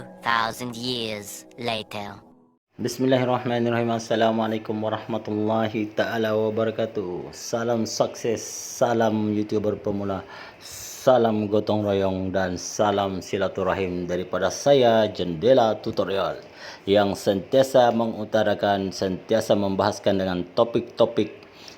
2,000 years later. Bismillahirrahmanirrahim. Assalamualaikum warahmatullahi ta'ala wabarakatuh. Salam sukses, salam YouTuber pemula, salam gotong royong, dan salam silaturahim daripada saya, Jendela Tutorial, yang sentiasa mengutarakan, sentiasa membahaskan dengan topik-topik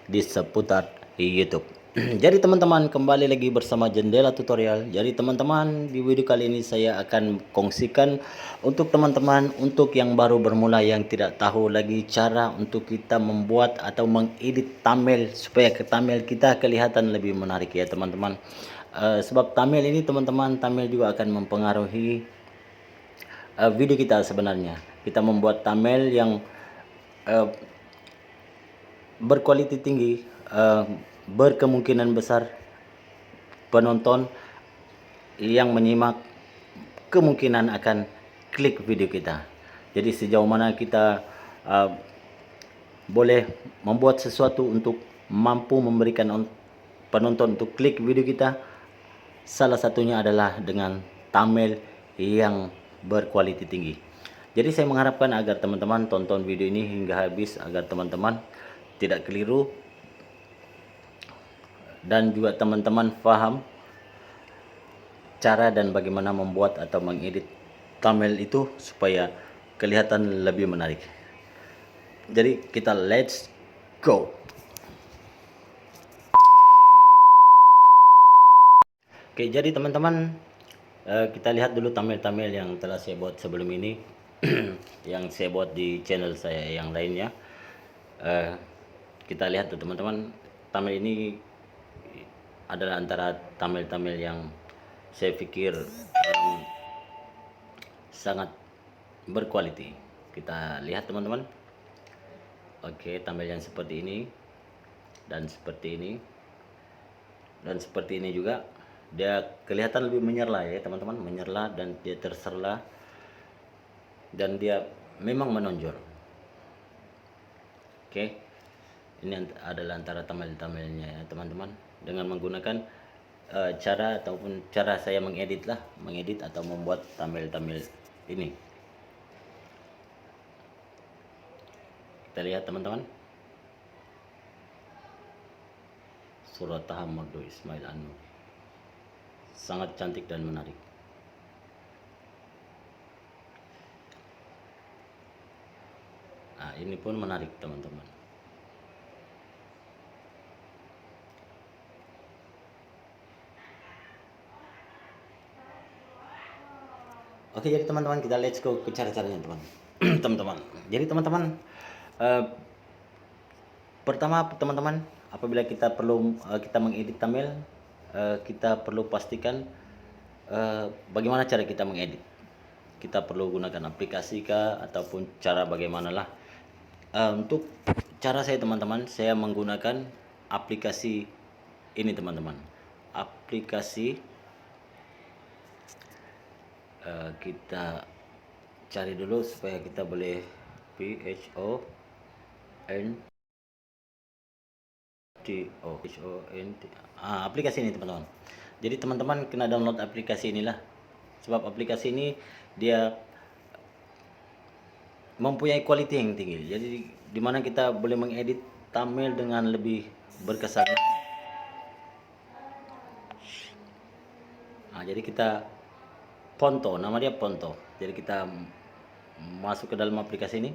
di seputar YouTube. Jadi teman-teman, kembali lagi bersama Jendela Tutorial. Jadi teman-teman, di video kali ini saya akan kongsikan untuk teman-teman, untuk yang baru bermula, yang tidak tahu lagi cara untuk kita membuat atau mengedit thumbnail supaya thumbnail kita kelihatan lebih menarik ya teman-teman. Sebab thumbnail ini teman-teman, thumbnail juga akan mempengaruhi video kita sebenarnya. Kita membuat thumbnail yang berkualitas tinggi, berkemungkinan besar penonton yang menyimak kemungkinan akan klik video kita. Jadi sejauh mana kita boleh membuat sesuatu untuk mampu memberikan penonton untuk klik video kita, salah satunya adalah dengan thumbnail yang berkualitas tinggi. Jadi saya mengharapkan agar teman-teman tonton video ini hingga habis, agar teman-teman tidak keliru dan juga teman-teman paham cara dan bagaimana membuat atau mengedit thumbnail itu supaya kelihatan lebih menarik. Jadi kita let's go. Oke, jadi teman-teman, kita lihat dulu thumbnail-thumbnail yang telah saya buat sebelum ini yang saya buat di channel saya yang lainnya. Kita lihat tuh teman-teman, thumbnail ini adalah antara thumbnail-thumbnail yang saya pikir sangat berkualitas. Kita lihat teman-teman. Oke, thumbnail yang seperti ini dan seperti ini dan seperti ini juga, dia kelihatan lebih menyerlah ya teman-teman, menyerlah dan dia terserlah dan dia memang menonjol. Oke, ini adalah antara thumbnail-thumbnailnya ya teman-teman, dengan menggunakan cara ataupun cara saya mengedit atau membuat thumbnail-thumbnail ini. Kita lihat teman-teman. Surat Tahammadu Ismail An-Nur, sangat cantik dan menarik. Nah, ini pun menarik teman-teman. Oke, jadi teman-teman, kita let's go ke cara-caranya teman-teman. Jadi teman-teman, pertama teman-teman, apabila kita perlu kita mengedit thumbnail, kita perlu pastikan bagaimana cara kita mengedit. Kita perlu gunakan aplikasi kah ataupun cara bagaimanalah. Untuk cara saya teman-teman, saya menggunakan aplikasi ini teman-teman. Aplikasi kita cari dulu supaya kita boleh PHONTO. Aplikasi ini teman-teman. Jadi teman-teman kena download aplikasi inilah, sebab aplikasi ini dia mempunyai kualitas yang tinggi. Jadi dimana kita boleh mengedit thumbnail dengan lebih berkesan. Jadi kita Ponto, nama dia Ponto. Jadi kita masuk ke dalam aplikasi ini.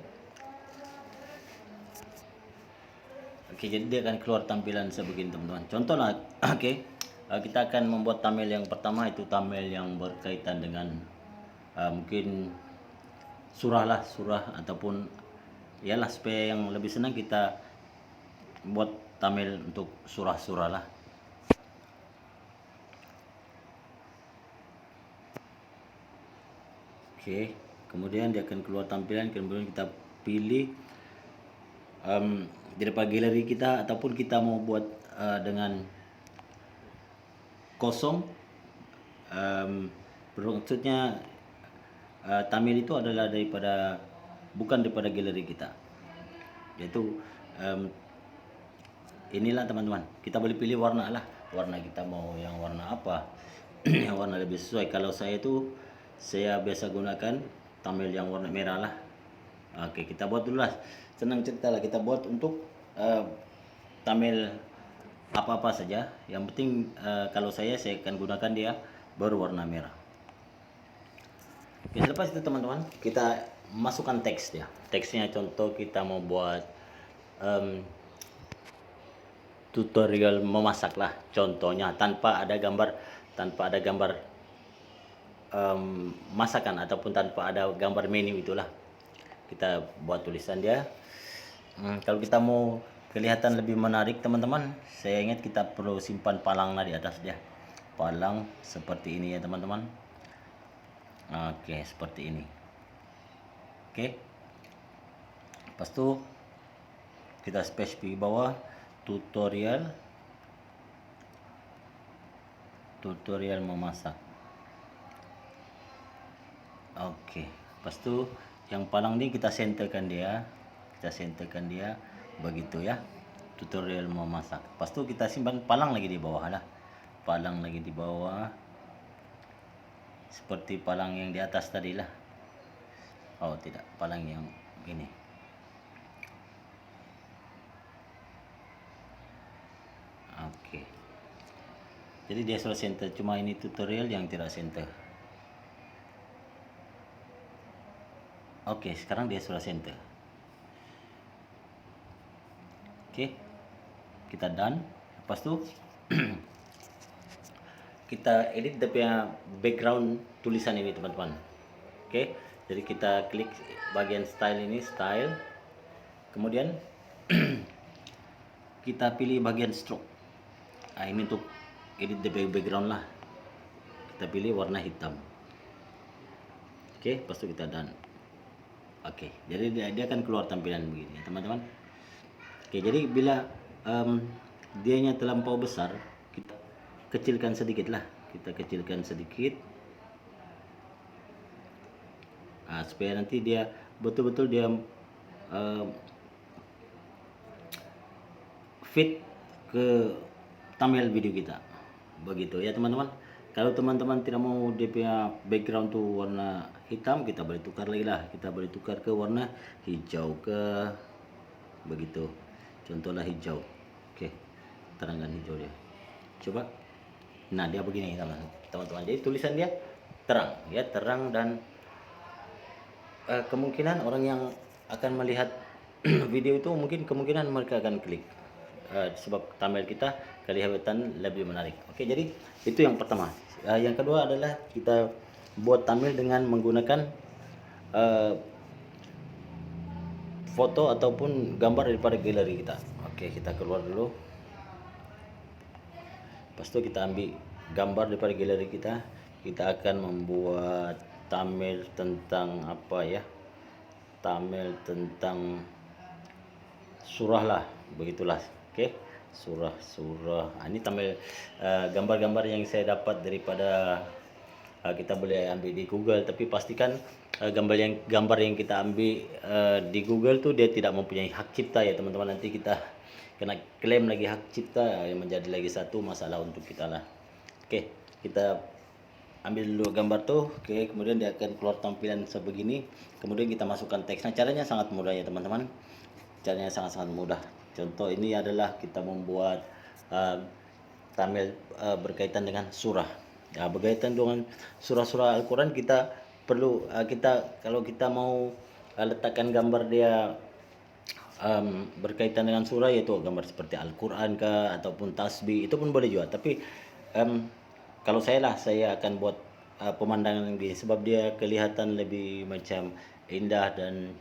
Oke, jadi dia akan keluar tampilan sebegini teman-teman. Contohlah, oke, kita akan membuat thumbnail yang pertama, itu thumbnail yang berkaitan dengan mungkin surah ataupun ialah supaya yang lebih senang kita buat thumbnail untuk surah lah. Oke, kemudian dia akan keluar tampilan, kemudian kita pilih daripada galeri kita, ataupun kita mau buat dengan kosong. Maksudnya thumbnail itu adalah bukan daripada galeri kita, yaitu inilah teman-teman, kita boleh pilih warna kita mau yang warna apa yang warna lebih sesuai. Kalau saya itu Saya biasa gunakan thumbnail yang warna merah lah. Oke, kita buat dulu lah. Senang cerita lah, kita buat untuk thumbnail apa-apa saja. Yang penting kalau saya akan gunakan dia berwarna merah. Oke, selepas itu teman-teman, kita masukkan teks ya. Teksnya contoh kita mau buat tutorial memasak lah, contohnya tanpa ada gambar masakan ataupun tanpa ada gambar menu itulah. Kita buat tulisan dia. Kalau kita mau kelihatan lebih menarik teman-teman, saya ingat kita perlu simpan palangnya di atas dia. Palang seperti ini ya teman-teman. Oke, seperti ini. Oke. Lepas itu kita space di bawah tutorial memasak. Oke. Lepas itu yang palang ini kita centerkan dia. Begitu ya. Tutorial memasak. Lepas itu kita simpan palang lagi di bawah lah. Palang lagi di bawah. Seperti palang yang di atas tadi lah. Oh tidak, palang yang ini. Oke. Jadi dia sudah center, cuma ini tutorial yang tidak center. Oke, sekarang dia sudah center. Oke. Kita done. Lepas itu kita edit dia punya background tulisan ini teman-teman. Oke. Jadi kita klik bagian style ini, style. Kemudian kita pilih bagian stroke. Nah, ini untuk edit the background lah. Kita pilih warna hitam. Oke, lepas itu kita done. Oke, jadi dia akan keluar tampilan begini teman-teman. Oke, jadi bila dianya terlampau besar, kita kecilkan sedikit lah. Nah, supaya nanti dia betul-betul dia fit ke thumbnail video kita. Begitu ya teman-teman. Kalau teman-teman tidak mau dia punya background tuh warna hitam, kita boleh tukar lagi lah. Kita boleh tukar ke warna hijau ke begitu. Contohlah hijau. Oke. Terangkan hijau dia. Coba. Nah, dia begini teman-teman. Jadi tulisan dia terang, ya, terang dan kemungkinan orang yang akan melihat video itu kemungkinan mereka akan klik. Sebab thumbnail kita kelihatan lebih menarik. Oke, jadi itu yang pertama. Yang kedua adalah kita buat thumbnail dengan menggunakan foto ataupun gambar daripada galeri kita. Oke, kita keluar dulu. Lepas itu kita ambil gambar daripada galeri kita. Kita akan membuat thumbnail tentang apa ya? Thumbnail tentang surah lah, begitulah. Oke, surah. Ini thumbnail gambar-gambar yang saya dapat daripada kita boleh ambil di Google, tapi pastikan gambar yang kita ambil di Google tuh dia tidak mempunyai hak cipta ya teman-teman. Nanti kita kena klaim lagi hak cipta, yang menjadi lagi satu masalah untuk kita lah. Oke, kita ambil dulu gambar tuh. Oke, kemudian dia akan keluar tampilan sebegini. Kemudian kita masukkan teksnya. Caranya sangat mudah ya teman-teman. Caranya sangat-sangat mudah. Contoh ini adalah kita membuat thumbnail berkaitan dengan surah. Ya, berkaitan dengan surah-surah Al-Quran, kita perlu kalau kita mau letakkan gambar dia berkaitan dengan surah, yaitu gambar seperti Al-Quran kah ataupun tasbih, itu pun boleh juga. Tapi kalau saya akan buat pemandangan ini sebab dia kelihatan lebih macam indah dan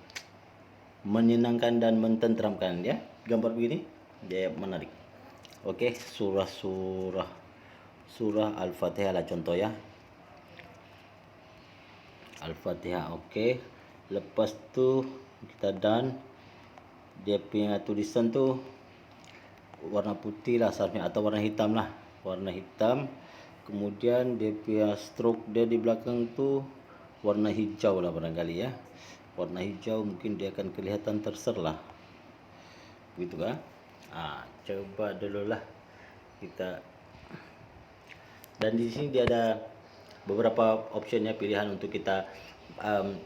menyenangkan dan mententeramkan ya. Gambar begini dia menarik. Oke, surah Al-Fatihah lah contoh ya. Al-Fatihah. Oke. Lepas tu kita done. Dia punya tulisan tu warna putih lah seharusnya, atau warna hitam lah. Warna hitam. Kemudian dia punya stroke dia di belakang tu warna hijau lah barangkali ya. Warna hijau, mungkin dia akan kelihatan terser lah. Begitu kan? Coba dulu lah kita. Dan di sini dia ada beberapa optionnya, pilihan untuk kita um,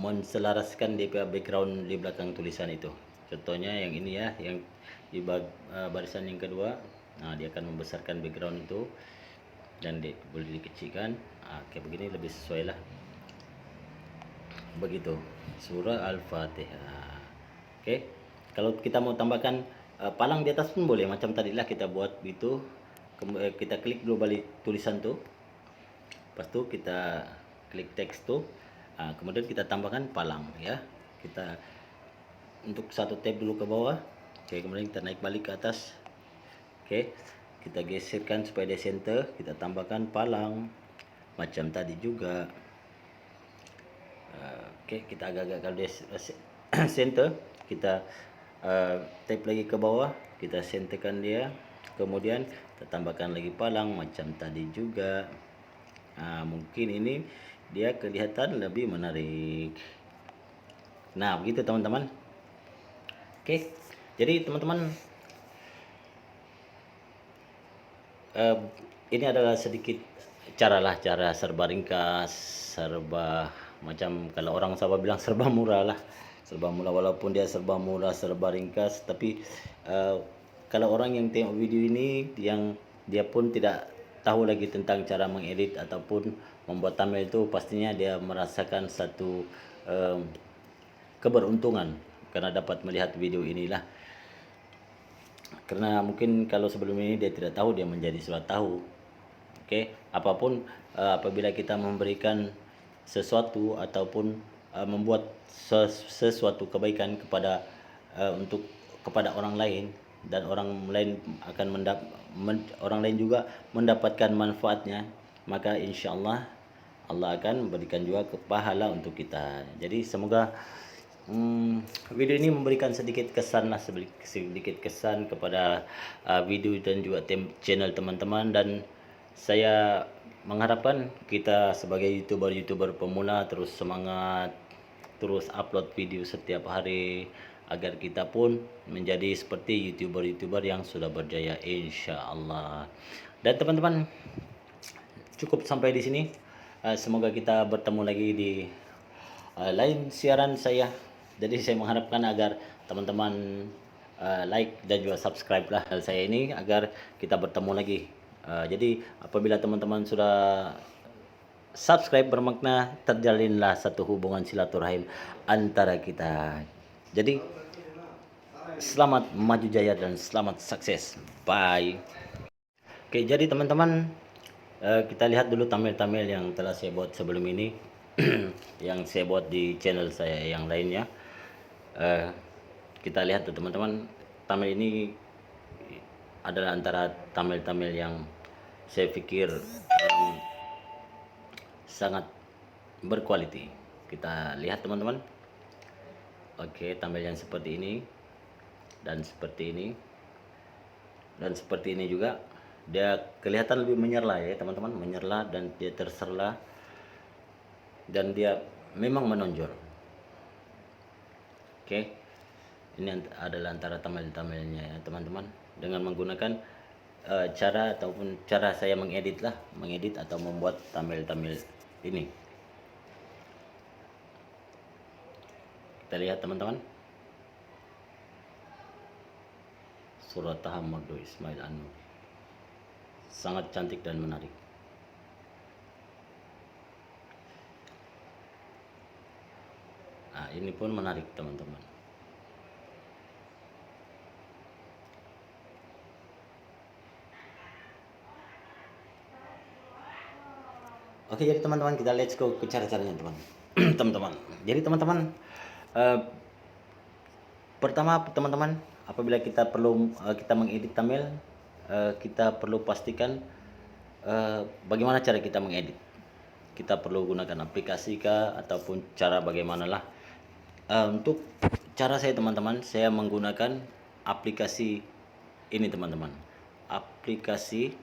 menselaraskan DP background di belakang tulisan itu. Contohnya yang ini ya, yang di barisan yang kedua. Nah, dia akan membesarkan background itu dan boleh dikecilkan. Kayak begini lebih sesuai lah. Begitu. Surah Al-Fatihah. Oke. Kalau kita mau tambahkan palang di atas pun boleh, macam tadilah kita buat itu. Kita klik dulu balik tulisan tuh. Lepas tu kita klik teks tuh. Kemudian kita tambahkan palang ya. Kita untuk satu tab dulu ke bawah. Oke, kemudian kita naik balik ke atas. Oke. Kita geserkan supaya dia center, kita tambahkan palang macam tadi juga. Oke, kita agak-agak kalau dia center, kita tap lagi ke bawah, kita centerkan dia, kemudian kita tambahkan lagi palang macam tadi juga. Mungkin ini dia kelihatan lebih menarik. Nah, begitu teman-teman. Oke, jadi teman-teman, ini adalah sedikit cara serba ringkas, serba macam kalau orang Sabah bilang serba murah lah, serba murah. Walaupun dia serba murah, serba ringkas, tapi kalau orang yang tengok video ini, yang dia pun tidak tahu lagi tentang cara mengedit ataupun membuat thumbnail itu, pastinya dia merasakan satu keberuntungan karena dapat melihat video inilah. Karena mungkin kalau sebelum ini dia tidak tahu, dia menjadi sudah tahu. Oke, apapun apabila kita memberikan sesuatu ataupun membuat sesuatu kebaikan kepada orang lain, dan orang lain akan orang lain juga mendapatkan manfaatnya, maka insyaallah Allah akan memberikan juga pahala untuk kita. Jadi semoga video ini memberikan sedikit kesan kepada video dan juga channel teman-teman, dan saya mengharapkan kita sebagai youtuber pemula terus semangat, terus upload video setiap hari agar kita pun menjadi seperti youtuber yang sudah berjaya insyaallah. Dan teman-teman, cukup sampai di sini. Semoga kita bertemu lagi di lain siaran saya. Jadi saya mengharapkan agar teman-teman like dan juga subscribe lah saya ini agar kita bertemu lagi. Jadi apabila teman-teman sudah subscribe, bermakna terjalinlah satu hubungan silaturahim antara kita. Jadi selamat maju jaya dan selamat sukses. Bye. Oke, jadi teman-teman, kita lihat dulu thumbnail yang telah saya buat sebelum ini. Yang saya buat di channel saya yang lainnya. Kita lihat tuh teman-teman, thumbnail ini adalah antara thumbnail yang saya pikir sangat berkualiti. Kita lihat teman-teman. Oke, thumbnail yang seperti ini dan seperti ini dan seperti ini juga, dia kelihatan lebih menyerlah ya teman-teman, menyerlah dan dia terserlah dan dia memang menonjol. Oke, ini adalah antara thumbnailnya ya teman-teman, dengan menggunakan cara saya mengedit atau membuat thumbnail ini. Kita lihat teman-teman, Surat Taha Merdu Ismail An-Nur, sangat cantik dan menarik. Ini pun menarik teman-teman. Oke, jadi teman-teman, kita let's go ke cara-caranya teman-teman. Jadi teman-teman, pertama teman-teman, apabila kita perlu kita mengedit thumbnail, kita perlu pastikan bagaimana cara kita mengedit. Kita perlu gunakan aplikasi kah ataupun cara bagaimanalah. Untuk cara saya teman-teman, saya menggunakan aplikasi ini teman-teman. Aplikasi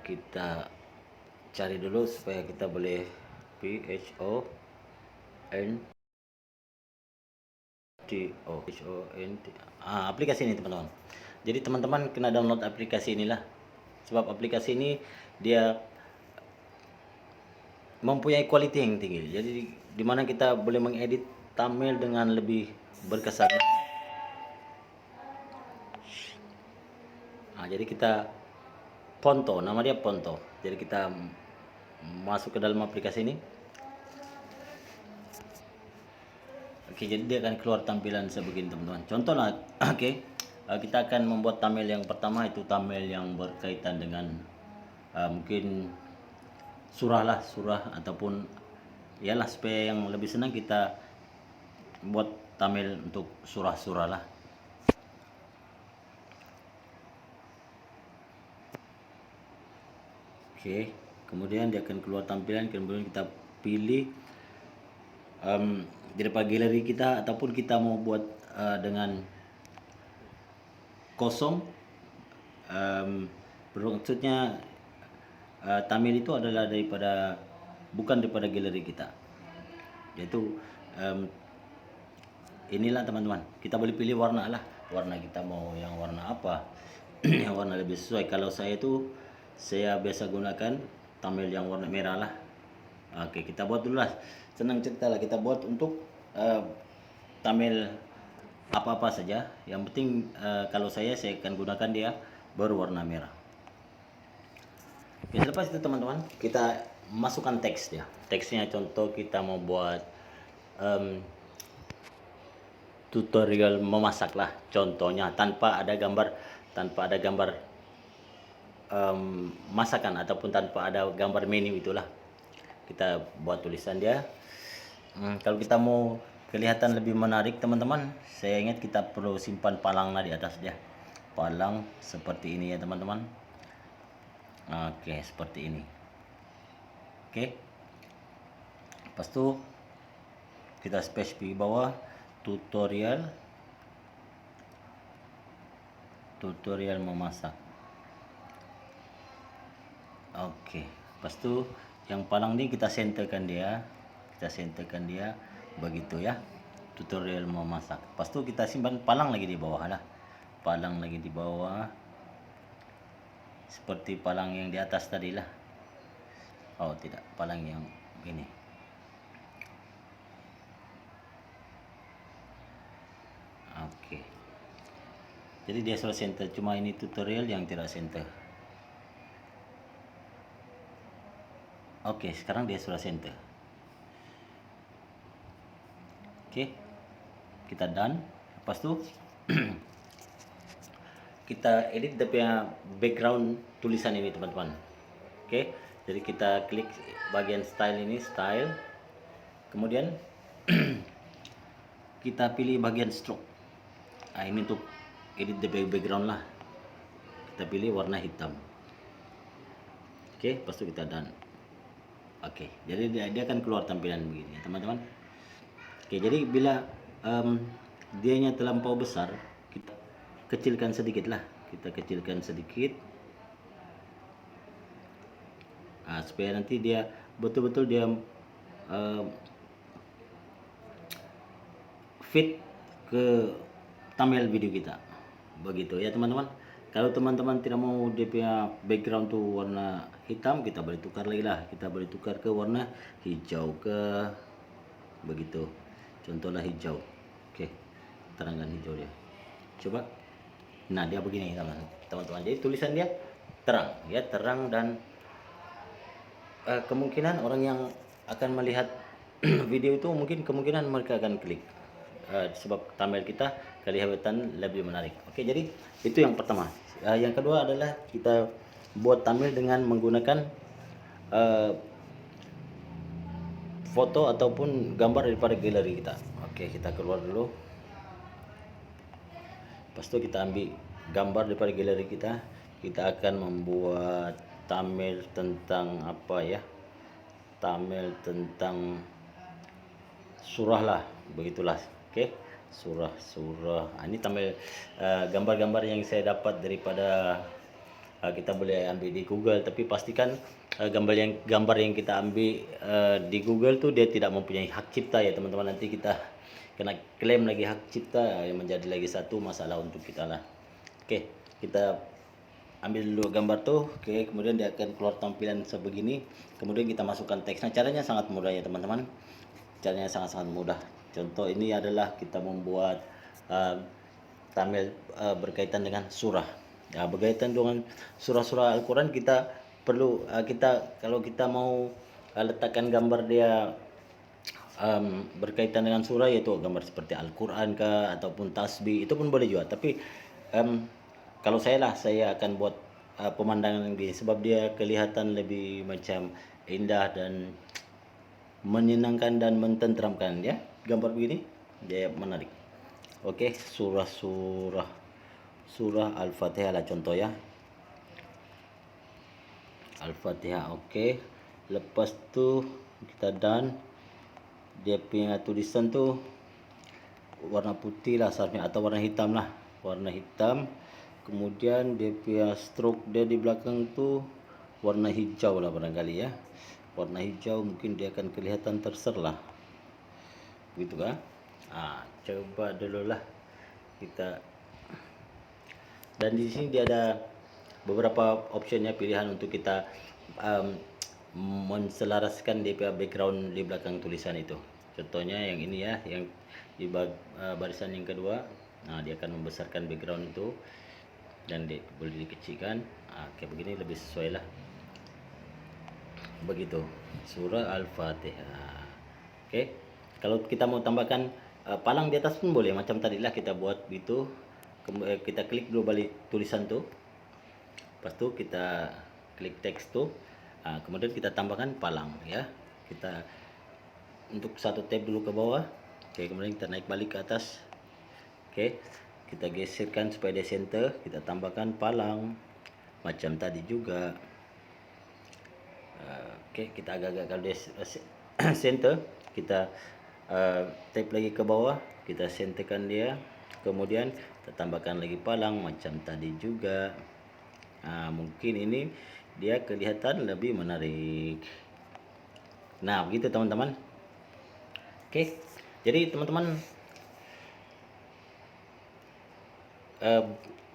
kita cari dulu supaya kita boleh aplikasi ini teman-teman. Jadi teman-teman kena download aplikasi inilah. Sebab aplikasi ini dia mempunyai quality yang tinggi. Jadi di mana kita boleh mengedit thumbnail dengan lebih berkesan. Nah, jadi kita Ponto, nama dia Ponto. Jadi kita masuk ke dalam aplikasi ini. Oke, jadi dia akan keluar tampilan sebegini teman-teman. Contohlah, oke, kita akan membuat thumbnail yang pertama itu thumbnail yang berkaitan dengan mungkin surah ataupun ialah supaya yang lebih senang kita buat thumbnail untuk surah lah. Oke, kemudian dia akan keluar tampilan, kemudian kita pilih daripada galeri kita ataupun kita mau buat dengan kosong. Maksudnya thumbnail itu adalah bukan daripada galeri kita, yaitu inilah teman-teman, kita boleh pilih warna lah, warna kita mau yang warna apa yang warna lebih sesuai. Kalau saya biasa gunakan thumbnail yang warna merah lah. Oke, kita buat dulu lah, senang cerita lah, kita buat untuk thumbnail apa-apa saja, yang penting kalau saya akan gunakan dia berwarna merah. Oke, selepas itu teman-teman, kita masukkan teks dia. Teksnya contoh kita mau buat tutorial memasak lah, contohnya tanpa ada gambar masakan ataupun tanpa ada gambar menu itulah. Kita buat tulisan dia. Kalau kita mau kelihatan lebih menarik teman-teman, saya ingat kita perlu simpan palangnya di atas dia. Palang seperti ini ya teman-teman. Oke, seperti ini. Oke. Lepas itu kita space di bawah tutorial memasak. Oke, lepas itu yang palang ini kita centerkan dia, begitu ya, tutorial memasak. Lepas itu kita simpan palang lagi di bawah lah, seperti palang yang di atas tadi lah. Oh tidak, palang yang ini. Oke, jadi dia sudah center, cuma ini tutorial yang tidak center. Oke, sekarang dia sudah center. Oke, kita done. Lepas itu kita edit dia punya background tulisan ini teman-teman. Oke, jadi kita klik bagian style ini, style, kemudian kita pilih bagian stroke. Nah, ini untuk edit the background lah, kita pilih warna hitam. Oke, lepas itu kita done. Oke, jadi dia akan keluar tampilan begini teman-teman. Oke, jadi bila dianya terlampau besar, kita kecilkan sedikit lah, nah, supaya nanti dia betul-betul dia fit ke thumbnail video kita, begitu ya teman-teman. Kalau teman-teman tidak mau dia punya background tuh warna hitam, kita boleh tukar lagi lah, kita boleh tukar ke warna hijau ke, begitu. Contohlah hijau. Oke, terangkan hijau dia, coba. Nah, dia begini teman-teman. Jadi tulisan dia terang ya, terang, dan kemungkinan orang yang akan melihat video itu mungkin kemungkinan mereka akan klik, sebab thumbnail kita kelihatan lebih menarik. Oke, jadi itu yang pertama. Yang kedua adalah kita buat thumbnail dengan menggunakan foto ataupun gambar daripada galeri kita. Oke, kita keluar dulu. Lepas itu kita ambil gambar daripada galeri kita. Kita akan membuat thumbnail tentang apa ya? Thumbnail tentang surah lah, begitulah. Oke, surah. Ini thumbnail gambar-gambar yang saya dapat daripada kita boleh ambil di Google, tapi pastikan gambar yang kita ambil di Google tuh dia tidak mempunyai hak cipta ya teman-teman. Nanti kita kena klaim lagi hak cipta, yang menjadi lagi satu masalah untuk kita lah. Oke, kita ambil dulu gambar tuh, oke, kemudian dia akan keluar tampilan sebegini. Kemudian kita masukkan teksnya. Caranya sangat mudah ya teman-teman. Caranya sangat-sangat mudah. Contoh ini adalah kita membuat uh, thumbnail berkaitan dengan surah. Ya, berkaitan dengan surah-surah Al-Quran kita perlu kita kalau kita mau letakkan gambar dia berkaitan dengan surah, yaitu gambar seperti Al-Quran kah ataupun tasbih, itu pun boleh juga. Tapi kalau saya akan buat pemandangan ini sebab dia kelihatan lebih macam indah dan menyenangkan dan mententeramkan ya. Gambar begini dia menarik. Oke, surah Al-Fatihah lah contoh ya. Al-Fatihah, oke. Lepas tu kita done, dia punya tulisan tu warna putih lah seharusnya, atau warna hitam lah, warna hitam. Kemudian dia punya stroke dia di belakang tu warna hijau lah barangkali ya, warna hijau, mungkin dia akan kelihatan terserlah gitu kan. Coba dulu lah kita, dan di sini dia ada beberapa optionnya, pilihan untuk kita menselaraskan dia punya background di belakang tulisan itu. Contohnya yang ini ya, yang di barisan yang kedua. Dia akan membesarkan background itu dan boleh dikecilkan. Kayak begini lebih sesuai lah. Begitu surah Al-Fatihah. Oke, kalau kita mau tambahkan palang di atas pun boleh, macam tadi lah kita buat gitu. Kita klik dulu balik tulisan tuh, lepas tu kita klik teks tuh, kemudian kita tambahkan palang ya. Kita untuk satu tab dulu ke bawah, oke, kemudian kita naik balik ke atas, oke, kita geserkan supaya dia center, kita tambahkan palang macam tadi juga. Oke, kita agak-agak, kalau dia center kita tap lagi ke bawah, kita centerkan dia, kemudian kita tambahkan lagi palang macam tadi juga. Mungkin ini dia kelihatan lebih menarik. Nah begitu teman-teman. Oke, jadi teman-teman,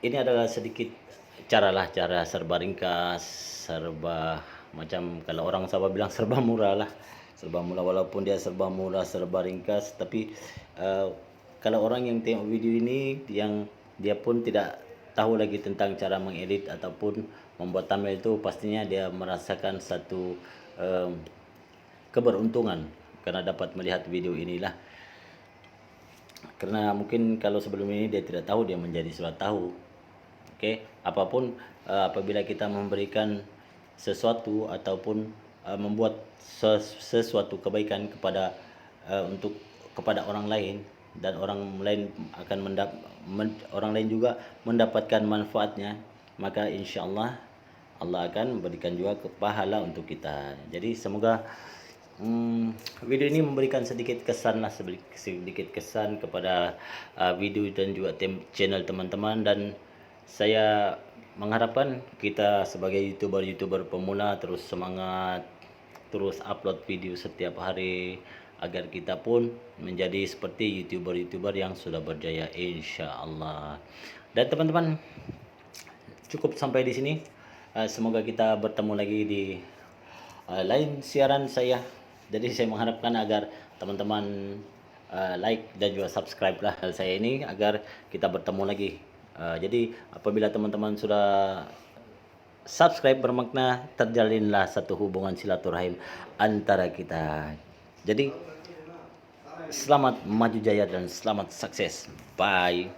ini adalah sedikit cara serba ringkas, serba macam kalau orang Sabah bilang serba murah lah, serba murah. Walaupun dia serba murah, serba ringkas, tapi kalau orang yang tengok video ini, yang dia pun tidak tahu lagi tentang cara mengedit ataupun membuat thumbnail itu, pastinya dia merasakan satu keberuntungan karena dapat melihat video inilah. Karena mungkin kalau sebelum ini dia tidak tahu, dia menjadi sudah tahu. Oke, apapun apabila kita memberikan sesuatu ataupun membuat sesuatu kebaikan kepada orang lain, dan orang lain akan orang lain juga mendapatkan manfaatnya, maka insyaallah Allah akan memberikan juga pahala untuk kita. Jadi semoga video ini memberikan sedikit kesan kepada video dan juga channel teman-teman, dan saya mengharapkan kita sebagai youtuber pemula terus semangat, terus upload video setiap hari agar kita pun menjadi seperti youtuber yang sudah berjaya insyaallah. Dan teman-teman, cukup sampai di sini. Semoga kita bertemu lagi di lain siaran saya. Jadi saya mengharapkan agar teman-teman like dan juga subscribe lah saya ini agar kita bertemu lagi. Jadi apabila teman-teman sudah subscribe, bermakna terjalinlah satu hubungan silaturahim antara kita. Jadi selamat maju jaya dan selamat sukses. Bye.